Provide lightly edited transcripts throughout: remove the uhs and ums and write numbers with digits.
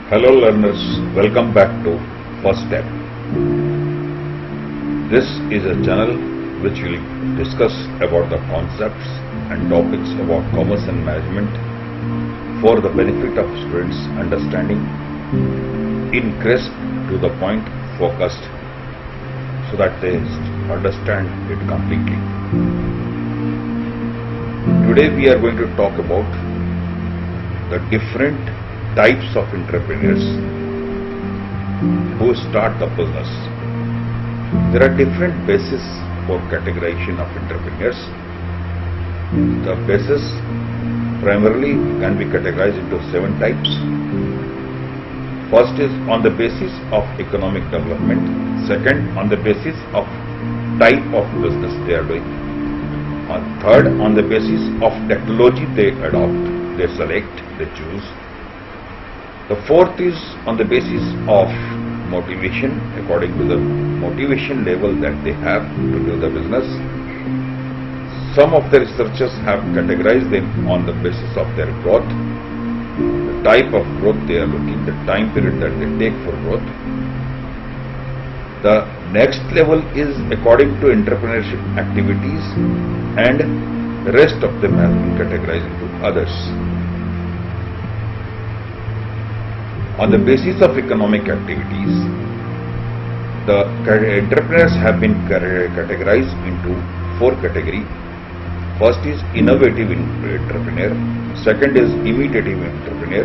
Hello learners, welcome back to First Step. This is a channel which will discuss about the concepts and topics about commerce and management for the benefit of students' understanding in crisp, to the point, focused, so that they understand it completely. Today we are going to talk about the different types of entrepreneurs who start the business. There are different bases for categorization of entrepreneurs. The bases primarily can be categorized into 7 types. First is on the basis of economic development. Second, on the basis of type of business they are doing. Third, on the basis of technology they adopt, they select, they choose. The fourth is on the basis of motivation, according to the motivation level that they have to do the business. Some of the researchers have categorized them on the basis of their growth, the type of growth they are looking, the time period that they take for growth. The next level is according to entrepreneurship activities, and the rest of them have been categorized into others. On the basis of economic activities, the entrepreneurs have been categorized into 4 categories. First is innovative entrepreneur, second is imitative entrepreneur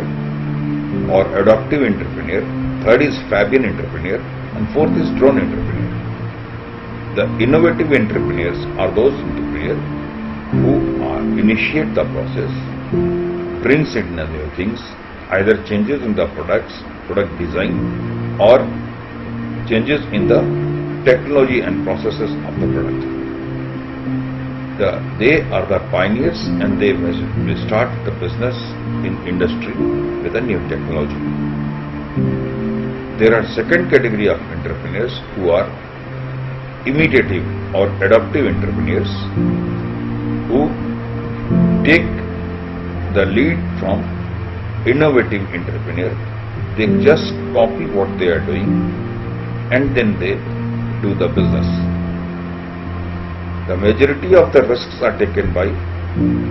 or adaptive entrepreneur, third is Fabian entrepreneur, and fourth is drone entrepreneur. The innovative entrepreneurs are those entrepreneurs who initiate the process, brings in new things, either changes in the product design or changes in the technology and processes of the product. They are the pioneers, and they will start the business in industry with a new technology. There are second category of entrepreneurs who are imitative or adaptive entrepreneurs who take the lead from innovative entrepreneur. They just copy what they are doing and then they do the business. The majority of the risks are taken by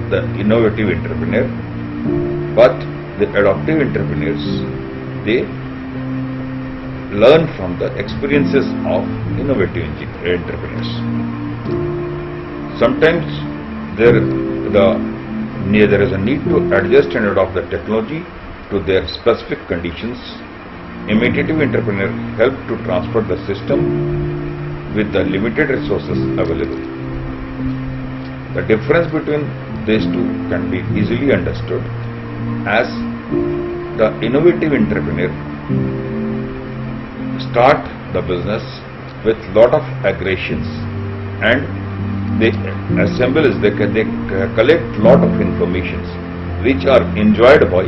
the innovative entrepreneur, but the adaptive entrepreneurs, they learn from the experiences of innovative entrepreneurs. Sometimes there is a need to adjust and adopt the technology to their specific conditions. Imitative entrepreneur help to transfer the system with the limited resources available. The difference between these two can be easily understood, as the innovative entrepreneur start the business with lot of aggressions, and they collect lot of informations which are enjoyed by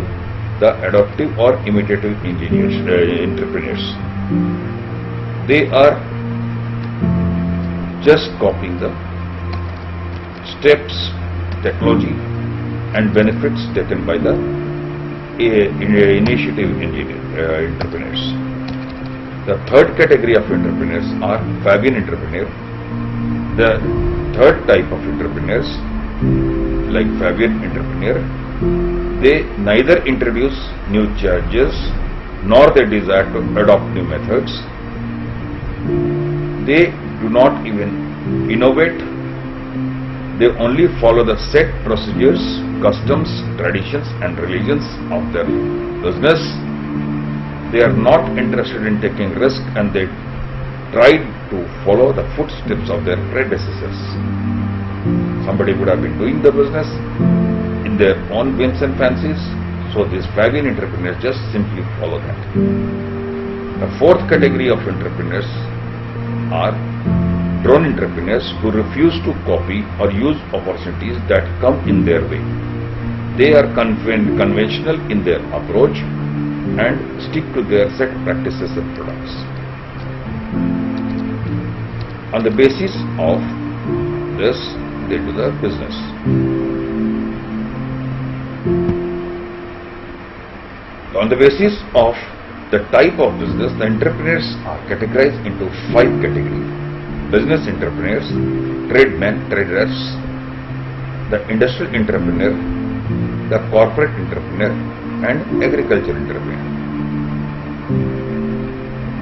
the adaptive or imitative entrepreneurs. They are just copying the steps, technology and benefits taken by the initiative entrepreneurs. The third category of entrepreneurs are Fabian entrepreneurs. The third type of entrepreneurs, like Fabian entrepreneur, they neither introduce new charges nor they desire to adopt new methods. They do not even innovate. They only follow the set procedures, customs, traditions and religions of their business. They are not interested in taking risk, and they try to follow the footsteps of their predecessors. Somebody would have been doing the business in their own whims and fancies, so these Fabian entrepreneurs just simply follow that. The fourth category of entrepreneurs are drone entrepreneurs who refuse to copy or use opportunities that come in their way. They are conventional in their approach and stick to their set practices and products. On the basis of this, they do the business. On the basis of the type of business, the entrepreneurs are categorized into 5 categories: business entrepreneurs, tradesmen, traders, the industrial entrepreneur, the corporate entrepreneur, and agricultural entrepreneur.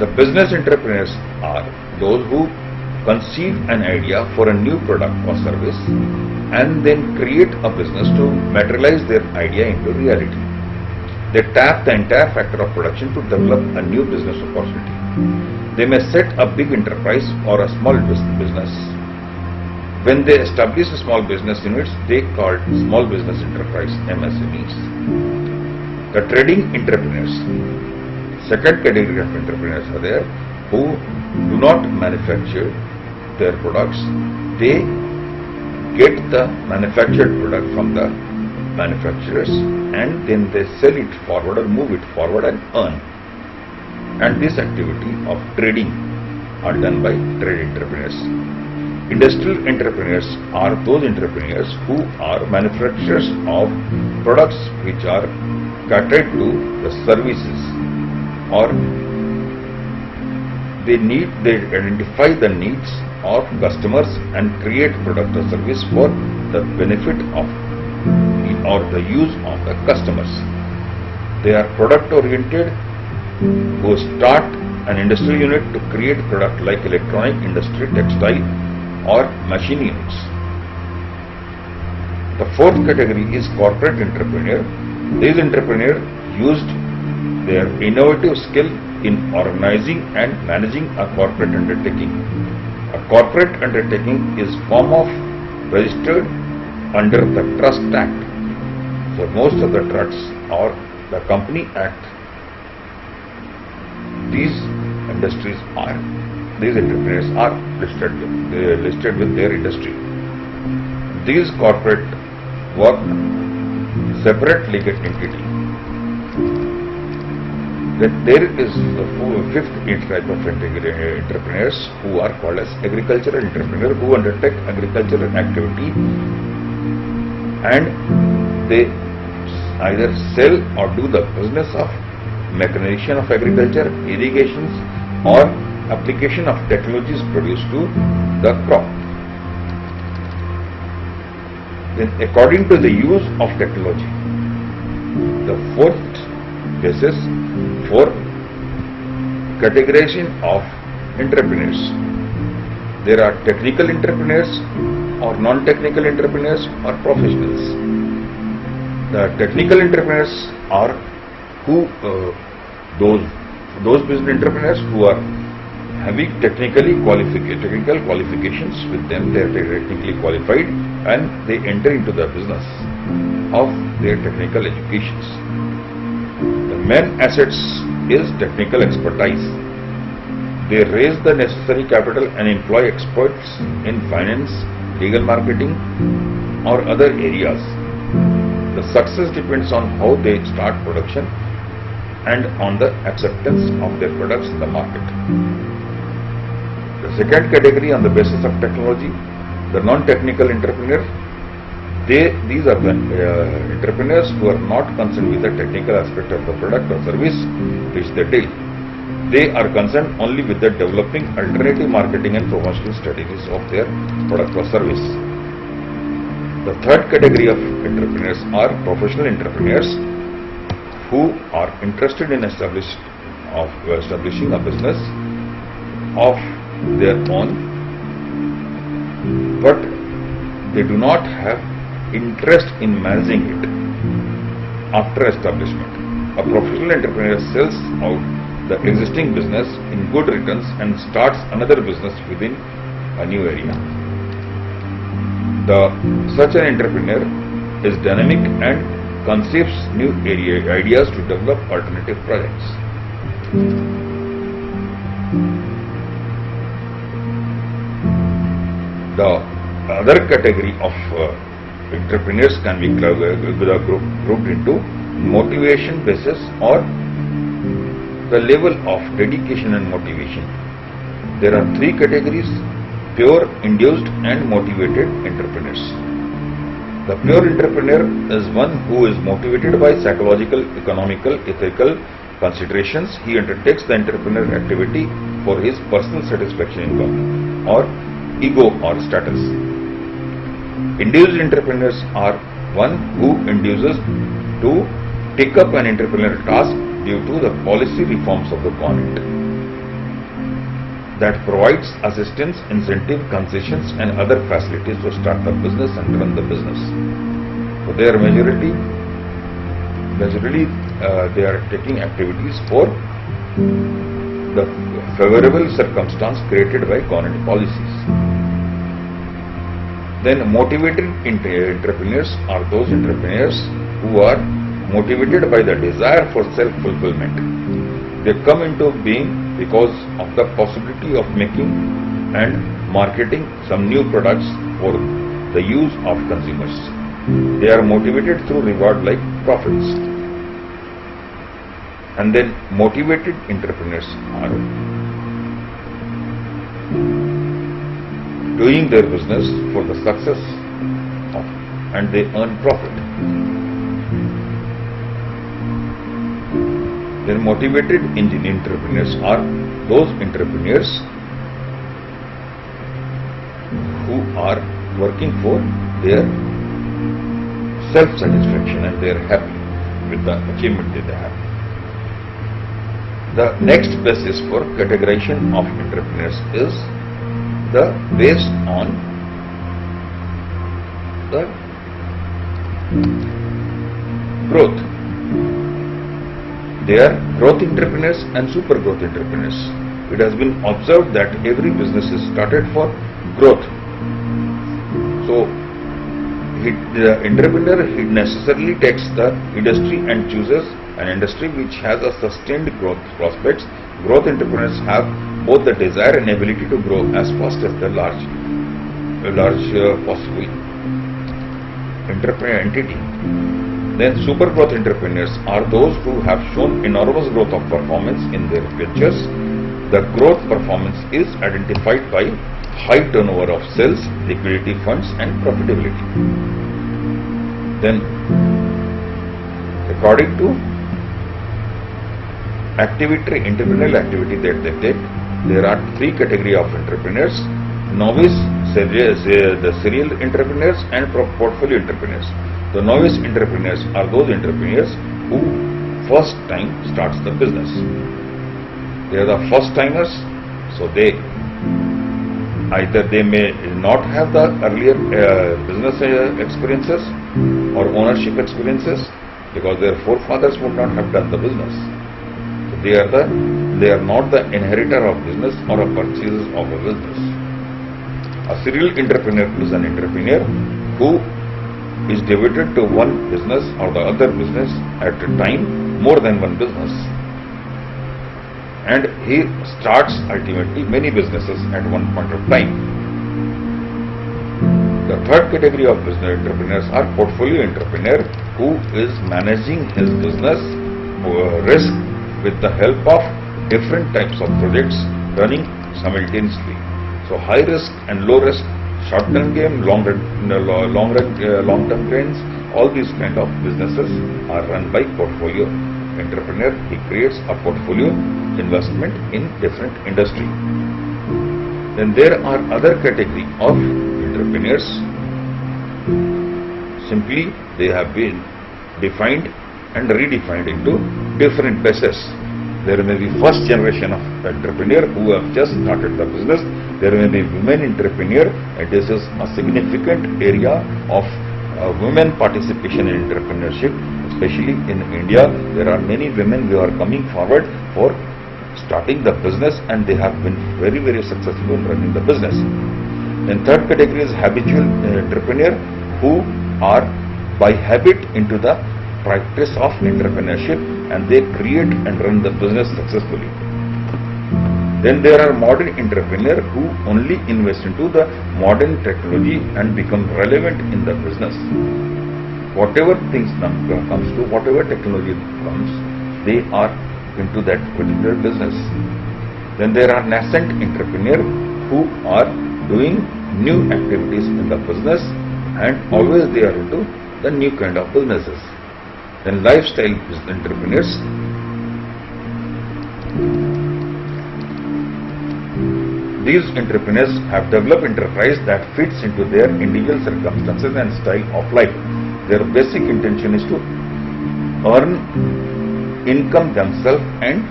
The business entrepreneurs are those who conceive an idea for a new product or service and then create a business to materialize their idea into reality. They tap the entire factor of production to develop a new business opportunity. They may set a big enterprise or a small business. When they establish a small business units, they call small business enterprise, MSMEs. The trading entrepreneurs. Second category of entrepreneurs are there who do not manufacture their products. They get the manufactured product from the manufacturers and then they sell it forward or move it forward and earn. And this activity of trading are done by trade entrepreneurs. Industrial entrepreneurs are those entrepreneurs who are manufacturers of products which are catered to the services, or they identify the needs of customers and create product or service for the benefit of or the use of the customers. They are product oriented who start an industrial unit to create product like electronic industry, textile or machine units. The fourth category is corporate entrepreneur. These entrepreneurs used their innovative skill in organizing and managing a corporate undertaking. A corporate undertaking is form of registered under the Trust Act. So most of the trusts or the Company Act, these entrepreneurs are listed with their industry. These corporate work separate legal entity. Then there is the fifth type of entrepreneurs who are called as agricultural entrepreneurs, who undertake agricultural activity and they either sell or do the business of mechanization of agriculture, irrigations or application of technologies produced to the crop. Then according to the use of technology, the fourth basis for categorization of entrepreneurs. There are technical entrepreneurs or non-technical entrepreneurs or professionals. The technical entrepreneurs are those business entrepreneurs who are having technical qualifications with them. They are technically qualified and they enter into the business of their technical educations. The main assets is technical expertise. They raise the necessary capital and employ experts in finance, legal, marketing or other areas. The success depends on how they start production and on the acceptance of their products in the market. The second category on the basis of technology, the non-technical entrepreneur. These are the entrepreneurs who are not concerned with the technical aspect of the product or service which they deal. They are concerned only with the developing alternative marketing and promotional strategies of their product or service. The third category of entrepreneurs are professional entrepreneurs who are interested in establishing a business of their own, but they do not have interest in managing it after establishment. A professional entrepreneur sells out the existing business in good returns and starts another business within a new area. Such an entrepreneur is dynamic and conceives new ideas to develop alternative projects. The other category of entrepreneurs can be grouped into motivation basis or the level of dedication and motivation. There are three categories: pure, induced and motivated entrepreneurs. The pure entrepreneur is one who is motivated by psychological, economical, ethical considerations. He undertakes the entrepreneurial activity for his personal satisfaction, income, or ego or status. Induced entrepreneurs are one who induces to take up an entrepreneurial task due to the policy reforms of the government that provides assistance, incentive, concessions and other facilities to start the business and run the business. So they are majorly they are taking activities for the favorable circumstance created by government policies. Then motivated entrepreneurs are those entrepreneurs who are motivated by the desire for self-fulfillment. They come into being because of the possibility of making and marketing some new products for the use of consumers. They are motivated through reward like profits. And then motivated entrepreneurs are doing their business for the success of, and they earn profit. Then motivated entrepreneurs are those entrepreneurs who are working for their self-satisfaction and they are happy with the achievement that they have. The next basis for categorization of entrepreneurs is the based on the growth. They are growth entrepreneurs and super growth entrepreneurs. It has been observed that every business is started for growth. So, the entrepreneur necessarily takes the industry and chooses an industry which has a sustained growth prospects. Growth entrepreneurs have both the desire and ability to grow as fast as the large possible entrepreneur entity. Then super growth entrepreneurs are those who have shown enormous growth of performance in their ventures. The growth performance is identified by high turnover of sales, liquidity funds and profitability. Then according to entrepreneurial activity that they take, there are three categories of entrepreneurs: novice, the serial entrepreneurs and portfolio entrepreneurs. The novice entrepreneurs are those entrepreneurs who first time starts the business. They are the first timers, so they may not have the earlier business experiences or ownership experiences because their forefathers would not have done the business. So they are not the inheritor of business or a purchaser of a business. A serial entrepreneur is an entrepreneur who is devoted to one business or the other business at a time, more than one business, and he starts ultimately many businesses at one point of time. The third category of business entrepreneurs are portfolio entrepreneur, who is managing his business risk with the help of different types of projects running simultaneously. So high risk and low risk, short-term game, long-term gains, all these kind of businesses are run by portfolio entrepreneur. He creates a portfolio investment in different industry. Then there are other category of entrepreneurs. Simply they have been defined and redefined into different bases. There may be first generation of entrepreneur who have just started the business. There may be women entrepreneur, and this is a significant area of women participation in entrepreneurship, especially in India. There are many women who are coming forward for starting the business, and they have been very, very successful in running the business. Then third category is habitual entrepreneur, who are by habit into the practice of entrepreneurship, and they create and run the business successfully. Then there are modern entrepreneurs who only invest into the modern technology and become relevant in the business. Whatever things comes to, whatever technology comes, they are into that particular business. Then there are nascent entrepreneurs who are doing new activities in the business and always they are into the new kind of businesses. Then lifestyle entrepreneurs. These entrepreneurs have developed enterprise that fits into their individual circumstances and style of life. Their basic intention is to earn income themselves and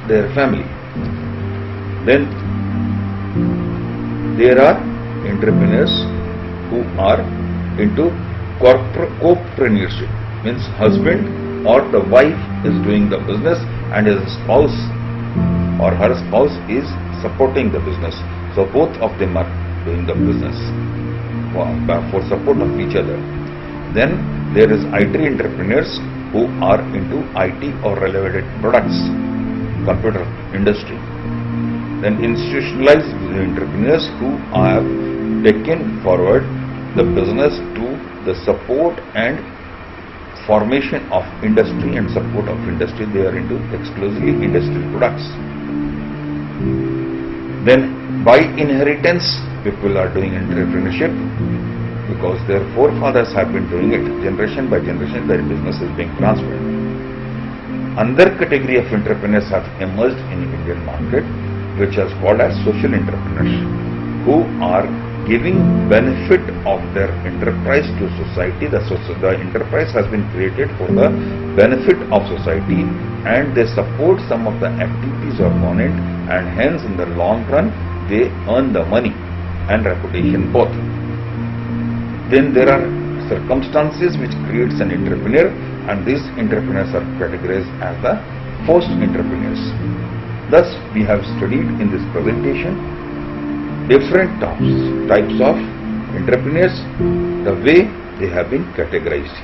their family. Then there are entrepreneurs who are into co-preneurship, means husband or the wife is doing the business and his spouse or her spouse is supporting the business. So both of them are doing the business for support of each other. Then there is IT entrepreneurs who are into IT or related products, computer industry. Then institutionalized entrepreneurs who have taken forward the business to the support and formation of industry and support of industry. They are into exclusively industrial products. Then by inheritance people are doing entrepreneurship because their forefathers have been doing it. Generation by generation their business is being transferred. Another category of entrepreneurs have emerged in Indian market, which is called as social entrepreneurs, who are giving benefit of their enterprise to society. The enterprise has been created for the benefit of society and they support some of the activities of opponent, and hence in the long run they earn the money and reputation both. Then there are circumstances which creates an entrepreneur, and these entrepreneurs are categorized as the forced entrepreneurs. Thus we have studied in this presentation different types of entrepreneurs, the way they have been categorized.